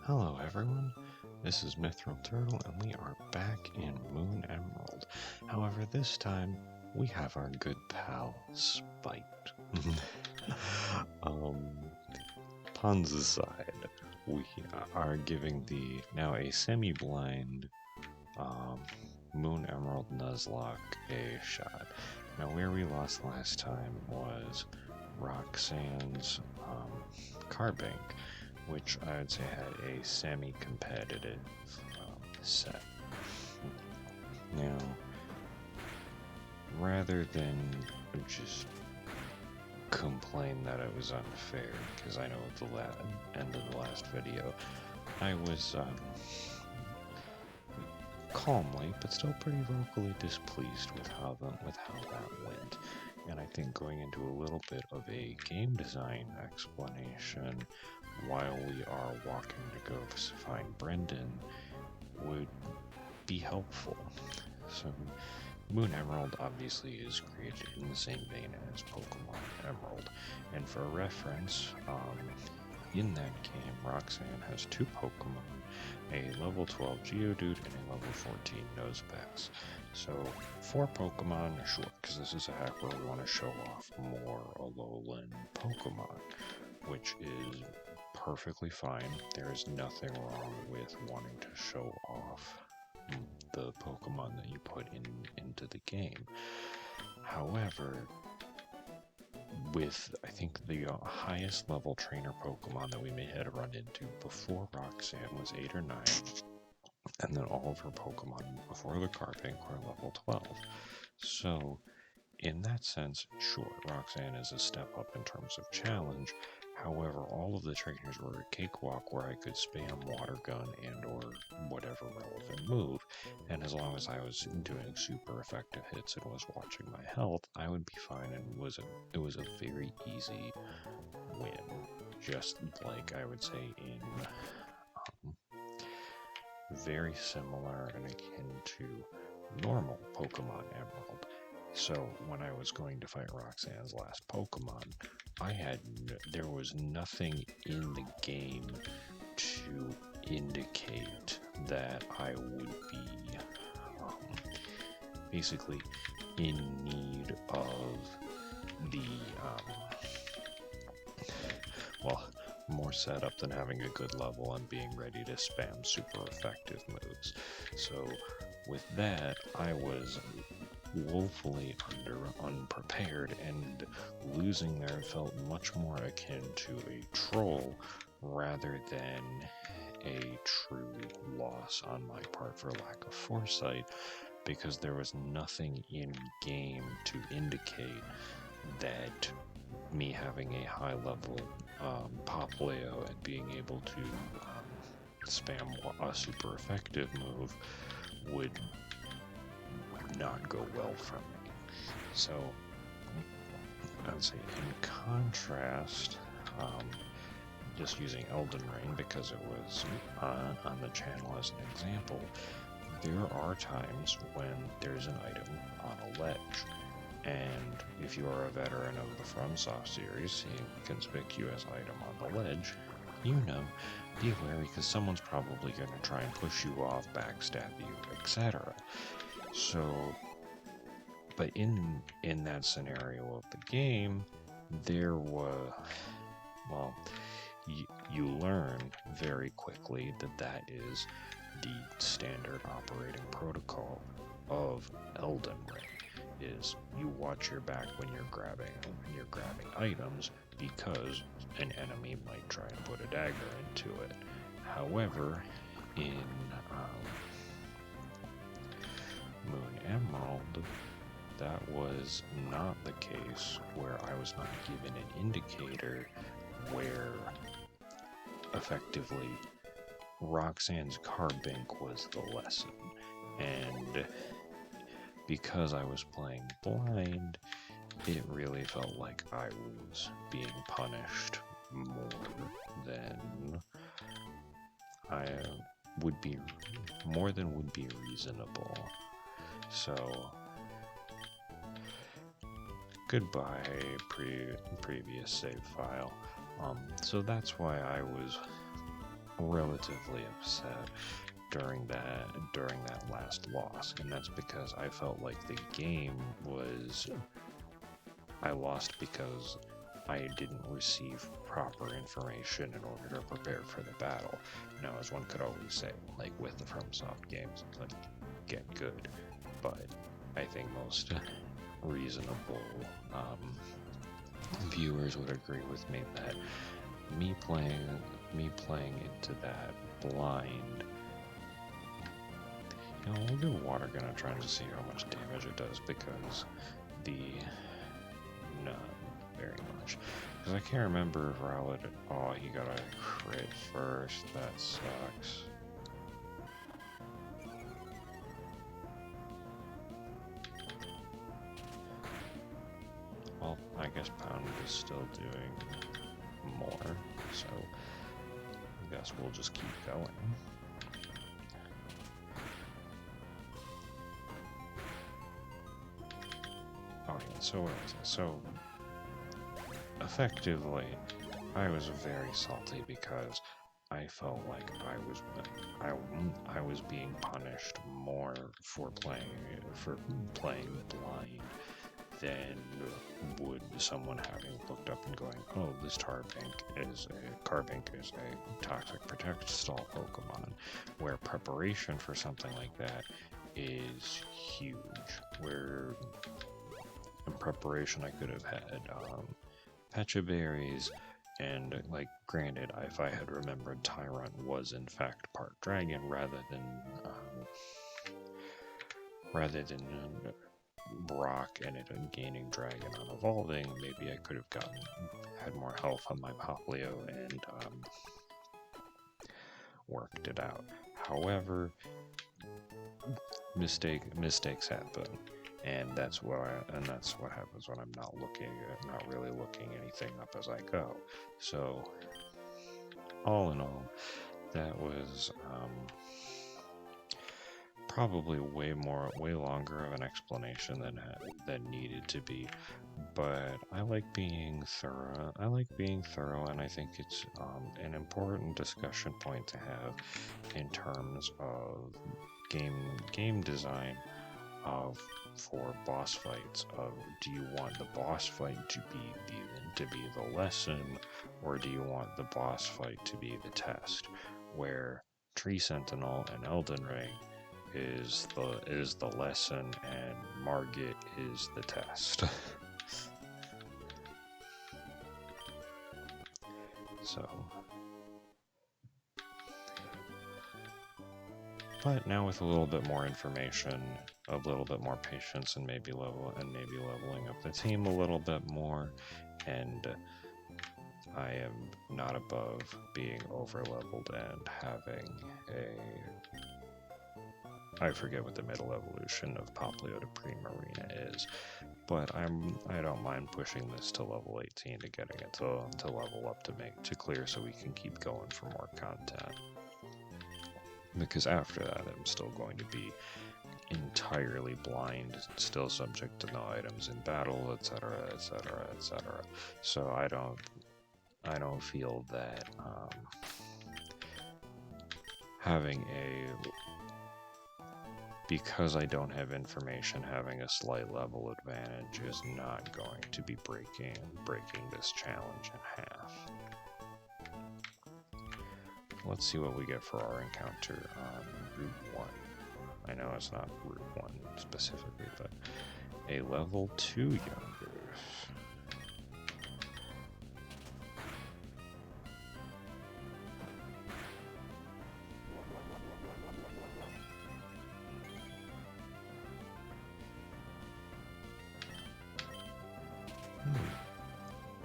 Hello everyone, this is Mithril Turtle and we are back in Moon Emerald. However, this time we have our good pal, Spite. um, Puns aside, we are giving the now a semi-blind Moon Emerald Nuzlocke a shot. Now where we lost last time was Roxanne's Carbink, which I would say had a semi-competitive set. Now, rather than just complain that it was unfair, because I know at the end of the last video, I was calmly, but still pretty vocally displeased with how that went. And I think going into a little bit of a game design explanation while we are walking to go find Brendan would be helpful. So Moon Emerald obviously is created in the same vein as Pokemon Emerald, and for reference, in that game, Roxanne has two Pokemon, a level 12 Geodude and a level 14 Nosepass. So 4 Pokemon, sure, because this is a hack where we want to show off more Alolan Pokemon, which is perfectly fine. There is nothing wrong with wanting to show off the Pokemon that you put into the game. However, with I think the highest level trainer Pokemon that we may have run into before Roxanne was 8 or 9, and then all of her Pokemon before the Carbink were level 12. So in that sense, sure, Roxanne is a step up in terms of challenge. However, all of the trainers were a cakewalk where I could spam Water Gun and or whatever relevant move, and as long as I was doing super effective hits and was watching my health, I would be fine, and it was a very easy win. Just like I would say in very similar and akin to normal Pokemon Emerald. So when I was going to fight Roxanne's last Pokemon, there was nothing in the game to indicate that I would be basically in need of the more setup than having a good level and being ready to spam super effective moves. So with that, I was woefully unprepared, and losing there felt much more akin to a troll rather than a true loss on my part for lack of foresight, because there was nothing in game to indicate that me having a high level Poplio and being able to spam a super effective move would not go well for me. So I would say in contrast, just using Elden Ring because it was on the channel as an example, there are times when there's an item on a ledge, and if you are a veteran of the FromSoft series, seeing a conspicuous item on the ledge, you know, be wary because someone's probably going to try and push you off, backstab you, etc. So, but in that scenario of the game, there was, well, you learn very quickly that is the standard operating protocol of Elden Ring. Is you watch your back when you're grabbing items, because an enemy might try and put a dagger into it. However, in Moon Emerald, that was not the case, where I was not given an indicator where effectively Roxanne's Carbink was the lesson, and because I was playing blind, it really felt like I was being punished more than would be reasonable. So goodbye previous save file. So that's why I was relatively upset during that last loss, and that's because I felt like the game was I lost because I didn't receive proper information in order to prepare for the battle. Now, as one could always say, like with the FromSoft games, like get good, but I think most reasonable viewers would agree with me that me playing into that blind. We'll do water gun and try to see how much damage it does because not very much. Because I can't remember if Rowlet. Oh, he got a crit first. That sucks. Well, I guess Pound is still doing more, so I guess we'll just keep going. Oh yeah, so what was it? So, effectively, I was very salty because I felt like I was being punished more for playing blind than would someone having looked up and going, oh, this Carbink is a toxic protect stall Pokemon, where preparation for something like that is huge. Where in preparation I could have had Pecha Berries, and like granted, if I had remembered Tyrant was in fact part dragon rather than rock and it gaining dragon on evolving, maybe I could have had more health on my Poplio and worked it out. However, mistakes happen. And that's what happens when I'm not really looking anything up as I go. So, all in all, that was probably way longer of an explanation than needed to be. But I like being thorough. And I think it's an important discussion point to have in terms of game design for boss fights. Do you want the boss fight to be the lesson, or do you want the boss fight to be the test? Where Tree Sentinel and Elden Ring is the lesson and Margit is the test. So, but now with a little bit more information, a little bit more patience, and maybe leveling up the team a little bit more, and I am not above being over-leveled and having I forget what the middle evolution of Poplio to Primarina is, but I don't mind pushing this to level 18 to getting it to level up to clear so we can keep going for more content. Because after that, I'm still going to be entirely blind, still subject to no items in battle, etc., etc., etc. So I don't feel that because I don't have information, having a slight level advantage is not going to be breaking this challenge in half. Let's see what we get for our encounter on Route 1. I know it's not Route 1 specifically, but a level 2 Youngers.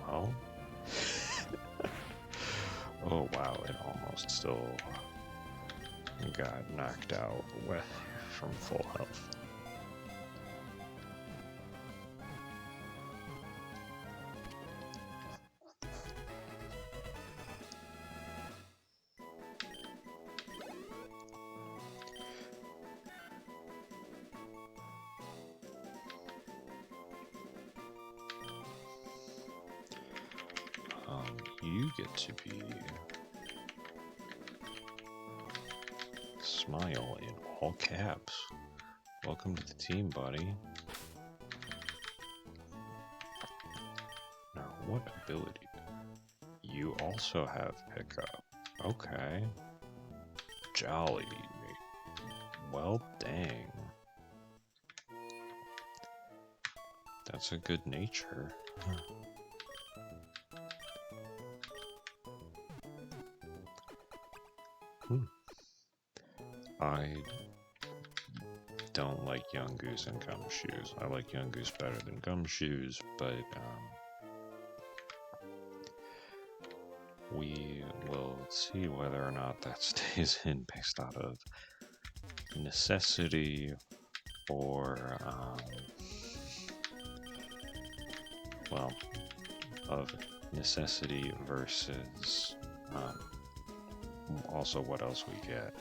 Well. Oh wow, it almost still got knocked out from full health. You get to be Smile in all caps. Welcome to the team, buddy. Now, what ability? You also have pickup. Okay. Jolly. Well, dang. That's a good nature. I don't like Young Goose and Gumshoes. I like Young Goose better than Gumshoes, but we will see whether or not that stays in based out of necessity or, well, of necessity versus also what else we get.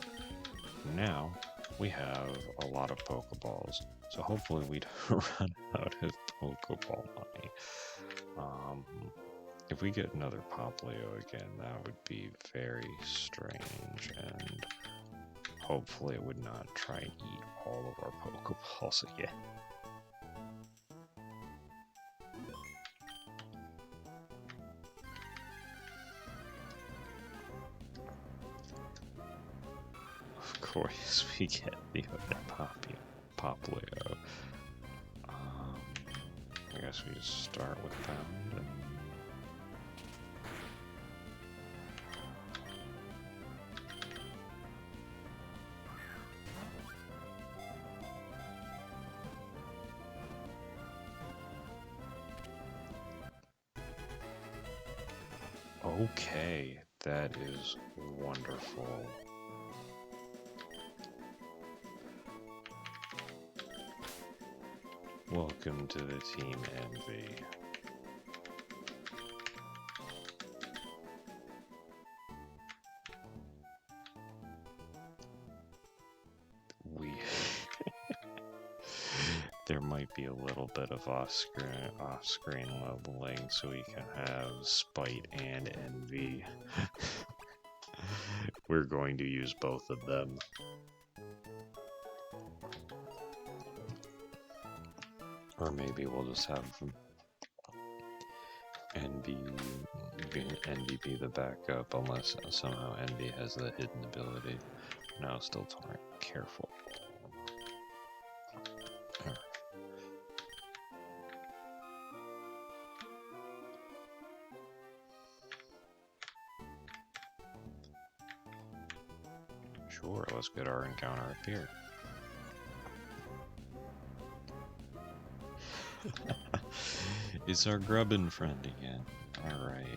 Now we have a lot of Pokeballs, so hopefully we don't run out of Pokeball money. If we get another Poplio again, that would be very strange, and hopefully it would not try and eat all of our Pokeballs again. Of course, we get the other Poplio. I guess we just start with Pound and okay, that is wonderful. Welcome to the Team Envy. There might be a little bit of off-screen leveling so we can have Spite and Envy. We're going to use both of them. Or maybe we'll just have Envy be the backup unless somehow Envy has the hidden ability. No, still Torrent. Careful. Sure, let's get our encounter up here. It's our grubbin friend again. Alright.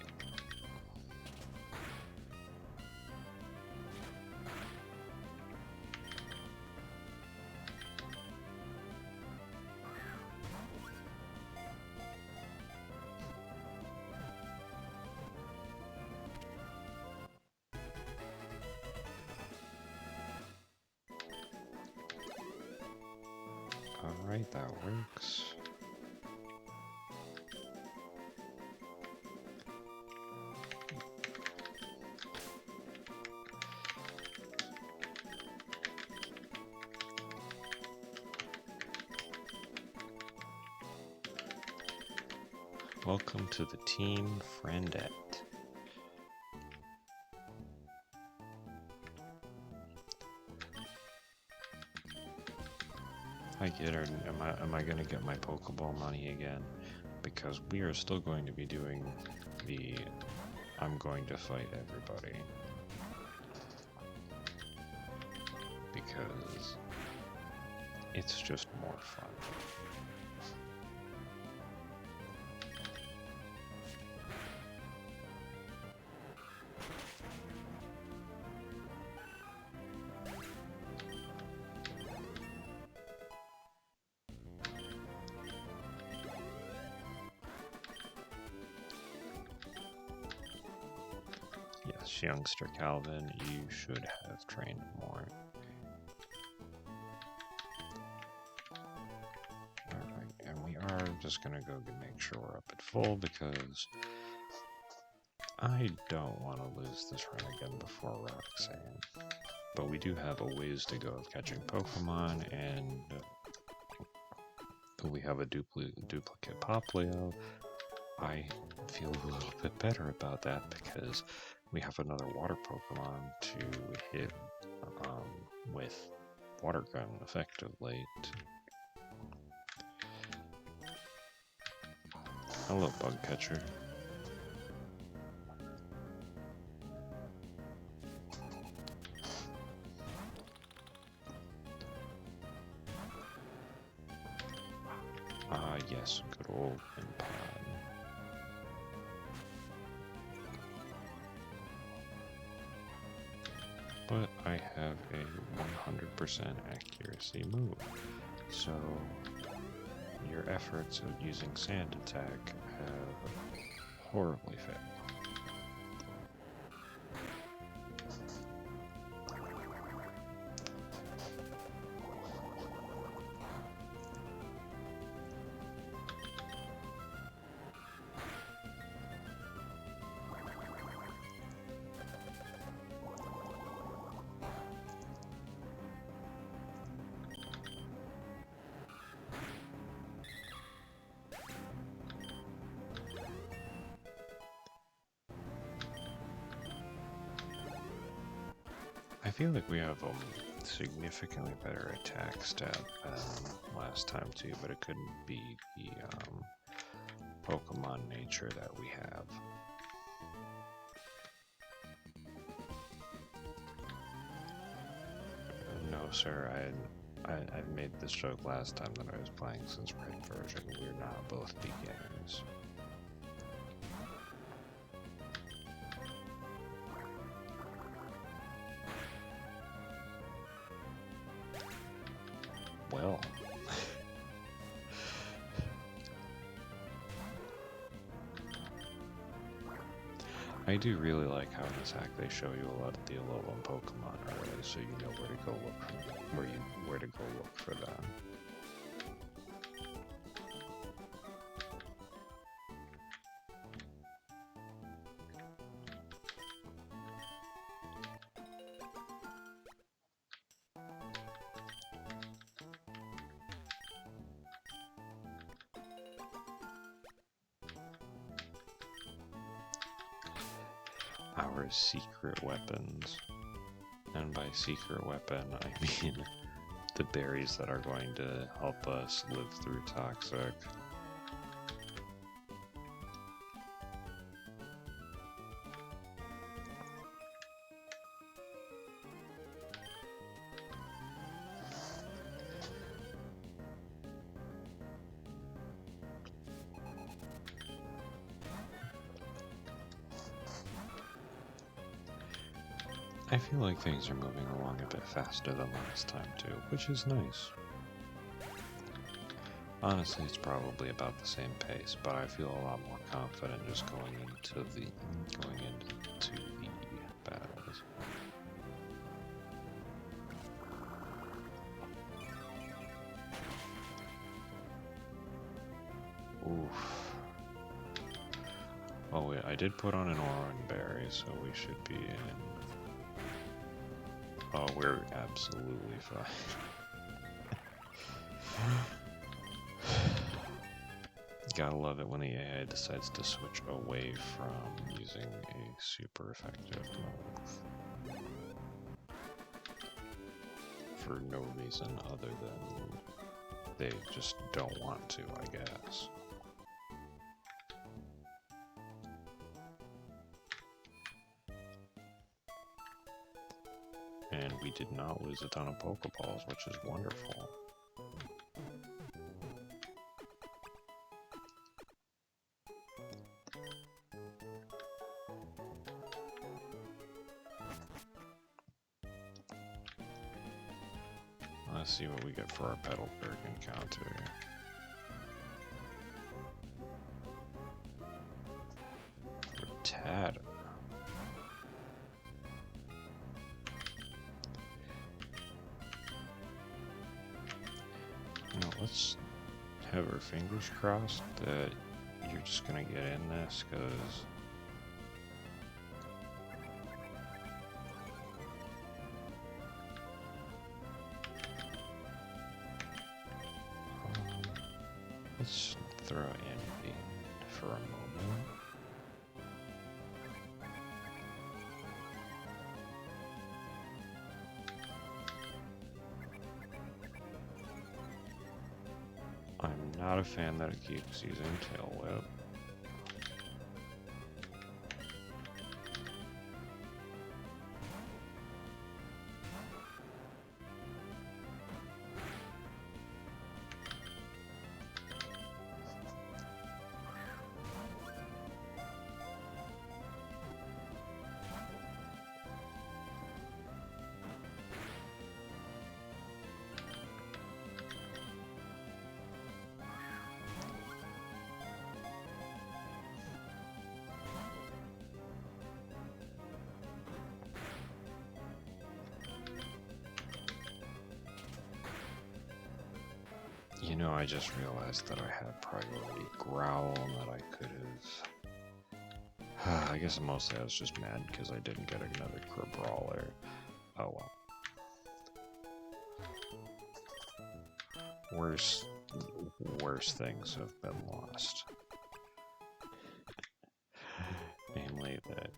Alright, that works. Welcome to the Team Friendette. I get her. Am I gonna get my Pokeball money again? Because we are still going to be doing the I'm going to fight everybody. Because it's just more fun. Yes, youngster Calvin, you should have trained more. Alright, and we are just gonna go make sure we're up at full because I don't want to lose this run again before Roxanne. but we do have a ways to go of catching Pokemon, and we have a duplicate Poplio. I feel a little bit better about that because we have another water Pokemon to hit with Water Gun effectively. Hello, Bug Catcher. Ah, yes, good old Impod. But I have a 100% accuracy move, so your efforts of using Sand Attack have horribly failed. I feel like we have significantly better attack stat than last time too, but it couldn't be the Pokemon nature that we have. No, sir, I've made this joke last time that I was playing since Red version. We're not both beginners. Well, I do really like how in this hack they show you a lot of the 11 Pokemon early, so you know where to go look for where to go look for them. Our secret weapons, and by secret weapon I mean the berries that are going to help us live through Toxic. I feel like things are moving along a bit faster than last time too, which is nice. Honestly, it's probably about the same pace, but I feel a lot more confident just going into the battles. Oof. Oh wait, I did put on an Oran Berry, so we should be in. Oh, we're absolutely fine. Gotta love it when the AI decides to switch away from using a super effective move. For no reason other than they just don't want to, I guess. And we did not lose a ton of Pokeballs, which is wonderful. Let's see what we get for our Petalburg encounter. Tad. Now let's have our fingers crossed that you're just gonna get in this, because Let's throw Envy for a moment. I'm not a fan that it keeps using Tail Whip. You know, I just realized that I had priority Growl and that I could have... I guess mostly I was just mad because I didn't get another Crabrawler. Oh well. Worse things have been lost. Namely that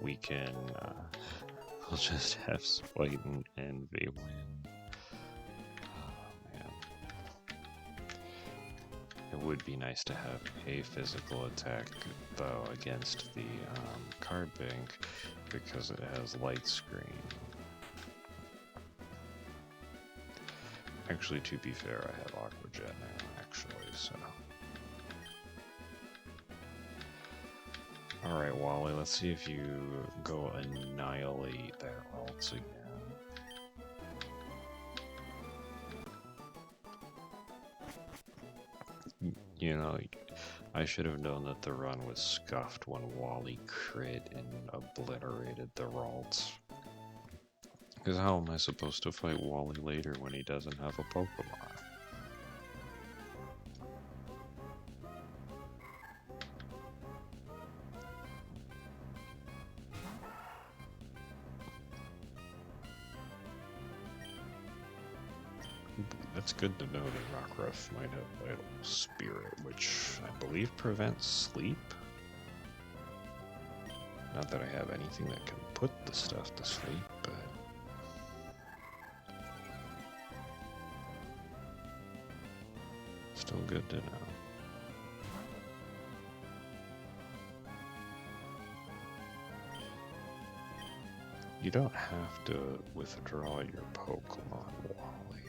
we can... we'll just have Spite and Envy win. It would be nice to have a physical attack, though, against the card bank, because it has light screen. Actually, to be fair, I have Aqua Jet now, actually, so... Alright, Wally, let's see if you go annihilate their ults again. You know, I should have known that the run was scuffed when Wally crit and obliterated the Ralts. Because how am I supposed to fight Wally later when he doesn't have a Pokemon? That's good to know that Rockruff might have Vital Spirit, which I believe prevents sleep. Not that I have anything that can put the stuff to sleep, but... still good to know. You don't have to withdraw your Pokemon, Wally.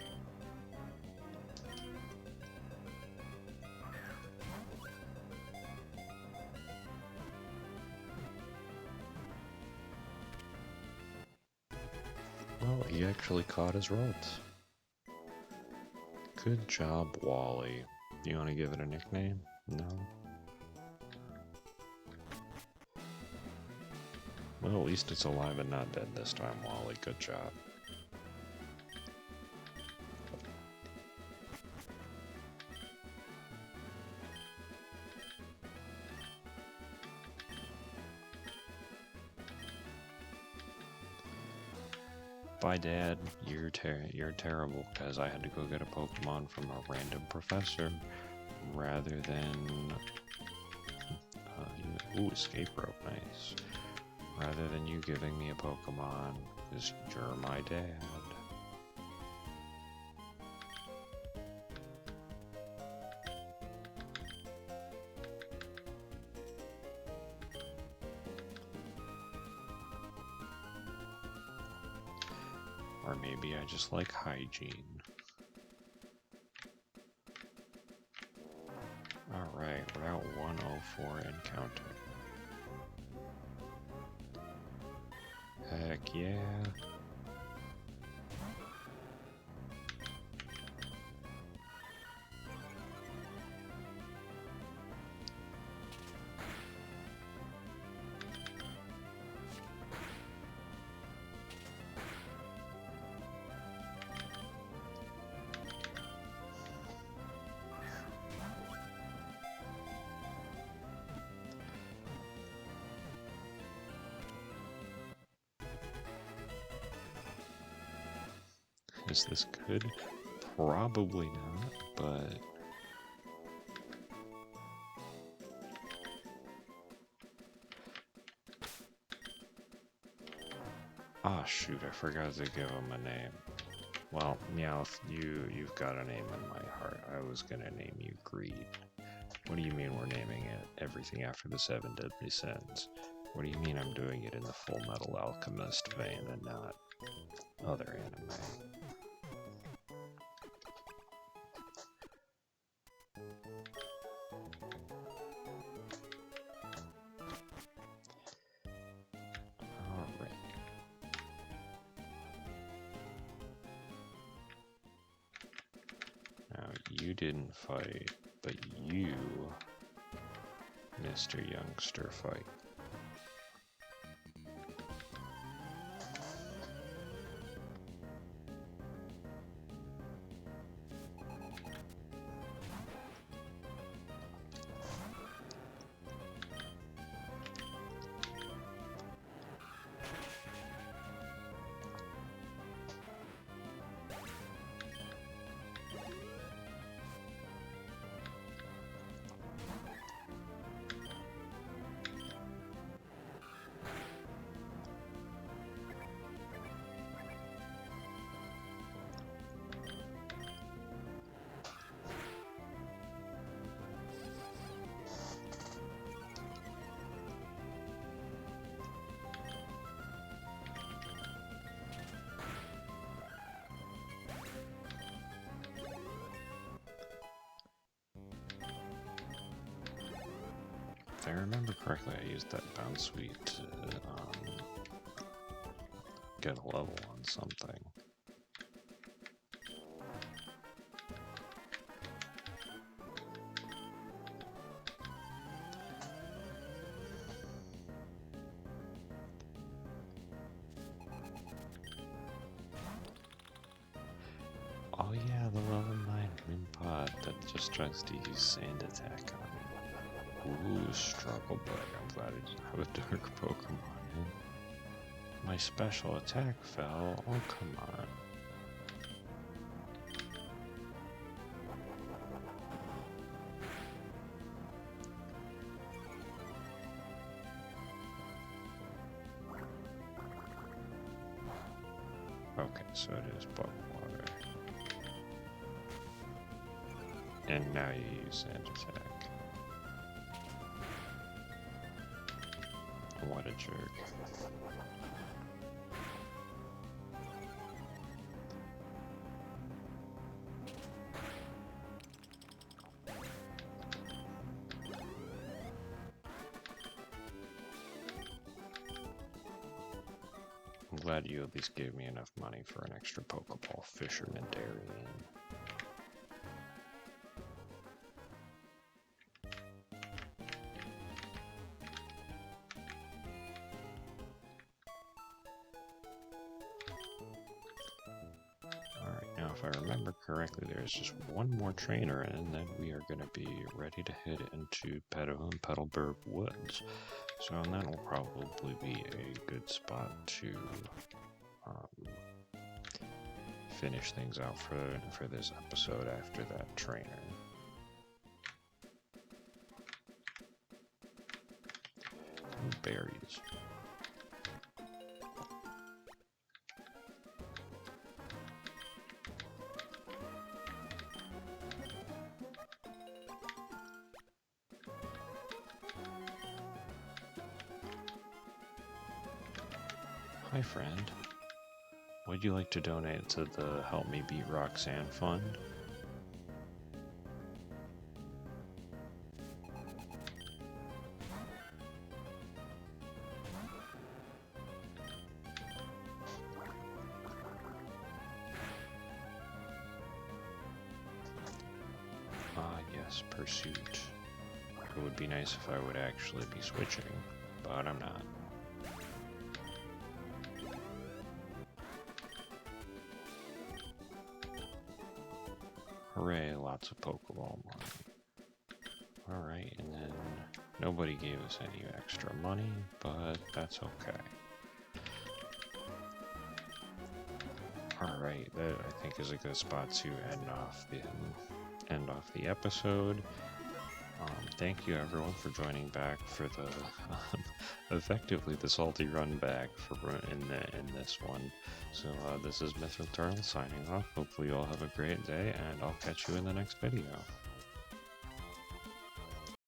Well, he actually caught his rods. Good job, Wally. You want to give it a nickname? No? Well, at least it's alive and not dead this time, Wally. Good job. Bye, Dad. You're terrible, because I had to go get a Pokemon from a random professor rather than... ooh, escape rope, nice. Rather than you giving me a Pokemon, because you're my dad. Or maybe I just like hygiene. Alright, Route 104 and counting. Heck yeah. Is this good? Probably not, but Ah, shoot, I forgot to give him a name. Well, Meowth, you've got a name in my heart. I was gonna name you Greed. What do you mean we're naming it everything after the 7 deadly sins? What do you mean I'm doing it in the Full Metal Alchemist vein and not other anime? Alright. Now, you didn't fight, but you, Mr. Youngster, fight. If I remember correctly, I used that bounce suite to get a level on something. Oh yeah, the level 9 Wimpod that just tries to use Sand Attack on me. Ooh, struggle bug. I'm glad I didn't have a dark Pokemon in. My special attack fell. Oh, come on. Okay, so it is bug water. And now you use Sand Attack. What a jerk. I'm glad you at least gave me enough money for an extra Pokeball Fisherman Darien. If I remember correctly, there's just one more trainer, and then we are going to be ready to head into Petalburg Woods. So that will probably be a good spot to finish things out for this episode after that trainer. Ooh, berries. Hi friend, would you like to donate to the Help Me Beat Roxanne Fund? Ah yes, Pursuit. It would be nice if I would actually be switching, but I'm not. Hooray, lots of Pokeball money. Alright, and then nobody gave us any extra money, but that's okay. Alright, that I think is a good spot to end off the episode. Thank you everyone for joining back for the effectively the salty run back for in this one. So this is Myth Eternal signing off. Hopefully you all have a great day, and I'll catch you in the next video.